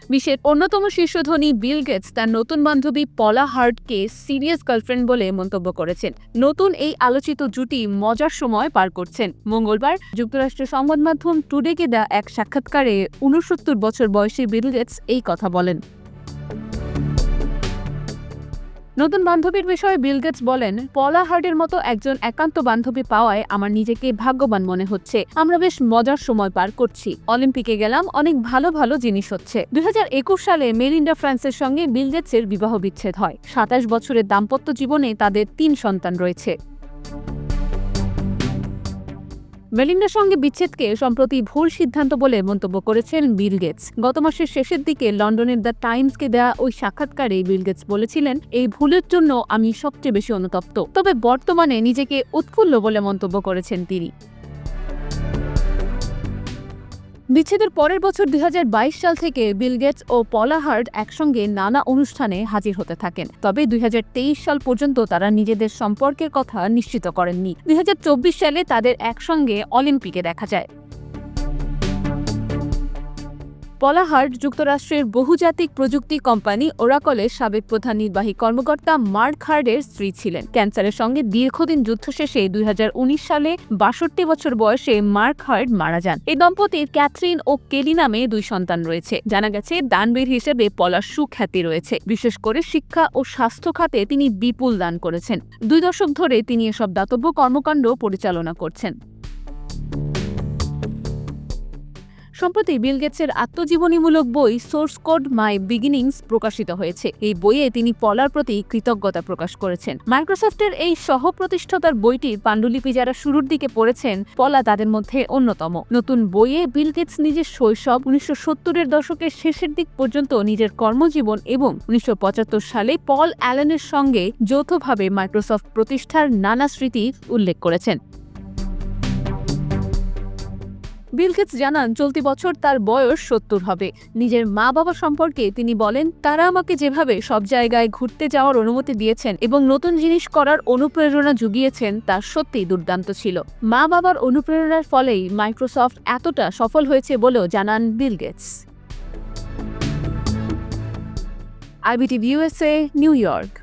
বিশ্বের অন্যতম শীর্ষ ধনী বিল গেটস তার নতুন বান্ধবী পলা হার্ডকে সিরিয়াস গার্লফ্রেন্ড বলে মন্তব্য করেছেন। নতুন এই আলোচিত জুটি মজার সময় পার করছেন। মঙ্গলবার যুক্তরাষ্ট্রের সংবাদ মাধ্যম টুডেকে দেয়া এক সাক্ষাৎকারে ৬৯ বছর বয়সী বিল গেটস এই কথা বলেন। নতুন বান্ধবীর বিষয়ে বিল গেটস বলেন, পলা হার্ডের মতো একজন একান্ত বান্ধবী পাওয়ায় আমার নিজেকে ভাগ্যবান মনে হচ্ছে। আমরা বেশ মজার সময় পার করছি। অলিম্পিকে গেলাম, অনেক ভালো ভালো জিনিস হচ্ছে। ২০২১ সালে মেলিন্ডা ফ্রান্সের সঙ্গে বিল গেটসের বিবাহ বিচ্ছেদ হয়। ২৭ বছরের দাম্পত্য জীবনে তাদের ৩ সন্তান রয়েছে। মেলিন্ডার সঙ্গে বিচ্ছেদকে সম্প্রতি ভুল সিদ্ধান্ত বলে মন্তব্য করেছেন বিল গেটস। গত মাসের শেষের দিকে লন্ডনের দ্য টাইমসকে দেয়া ওই সাক্ষাৎকারে বিল গেটস বলেছিলেন, এই ভুলের জন্য আমি সবচেয়ে বেশি অনুতপ্ত। তবে বর্তমানে নিজেকে উৎফুল্ল বলে মন্তব্য করেছেন তিনি। বিচ্ছেদের পরের বছর ২০২২ সাল থেকে বিল গেটস ও পলা হার্ড একসঙ্গে নানা অনুষ্ঠানে হাজির হতে থাকেন। তবে ২০২৩ সাল পর্যন্ত তারা নিজেদের সম্পর্কের কথা নিশ্চিত করেননি। ২০২৪ সালে তাদের একসঙ্গে অলিম্পিকে দেখা যায়। পলা হার্ড যুক্তরাষ্ট্রের বহুজাতিক প্রযুক্তি কোম্পানি ওরাকলের সাবেক প্রধান নির্বাহী কর্মকর্তা মার্ক হার্ডের স্ত্রী ছিলেন। ক্যান্সারের সঙ্গে দীর্ঘদিন যুদ্ধ শেষে ২০১৯ সালে ৬২ বছর বয়সে মার্ক হার্ড মারা যান। এই দম্পতির ক্যাথরিন ও কেলি নামে ২ সন্তান রয়েছে। জানা গেছে, দানবীর হিসেবে পলার সুখ্যাতি রয়েছে। বিশেষ করে শিক্ষা ও স্বাস্থ্য খাতে তিনি বিপুল দান করেছেন। ২ দশক ধরে তিনি এসব দাতব্য কর্মকাণ্ড পরিচালনা করছেন। সম্প্রতি বিল গেটসের আত্মজীবনীমূলক বই সোর্স কোড মাই বিগিনিংস প্রকাশিত হয়েছে। এই বইয়ে তিনি পলার প্রতি কৃতজ্ঞতা প্রকাশ করেছেন। মাইক্রোসফটের এই সহ-প্রতিষ্ঠাতার বইটির পাণ্ডুলিপি যারা শুরুর দিকে পড়েছেন, পলা তাদের মধ্যে অন্যতম। নতুন বইয়ে বিল গেটস নিজের শৈশব, ১৯৭০-এর দশকের শেষের দিক পর্যন্ত নিজের কর্মজীবন এবং ১৯৭৫ সালে পল অ্যালেনের সঙ্গে যৌথভাবে মাইক্রোসফট প্রতিষ্ঠার নানা স্মৃতি উল্লেখ করেছেন। বিল গেটস জানান, চলতি বছর তার বয়স ৭০ হবে। নিজের মা বাবা সম্পর্কে তিনি বলেন, তারা আমাকে যেভাবে সব জায়গায় ঘুরতে যাওয়ার অনুমতি দিয়েছেন এবং নতুন জিনিস করার অনুপ্রেরণা জুগিয়েছেন তা সত্যিই দুর্দান্ত ছিল। মা বাবার অনুপ্রেরণার ফলেই মাইক্রোসফট এতটা সফল হয়েছে বলেও জানান Bill Gates. IBTV USA, New York.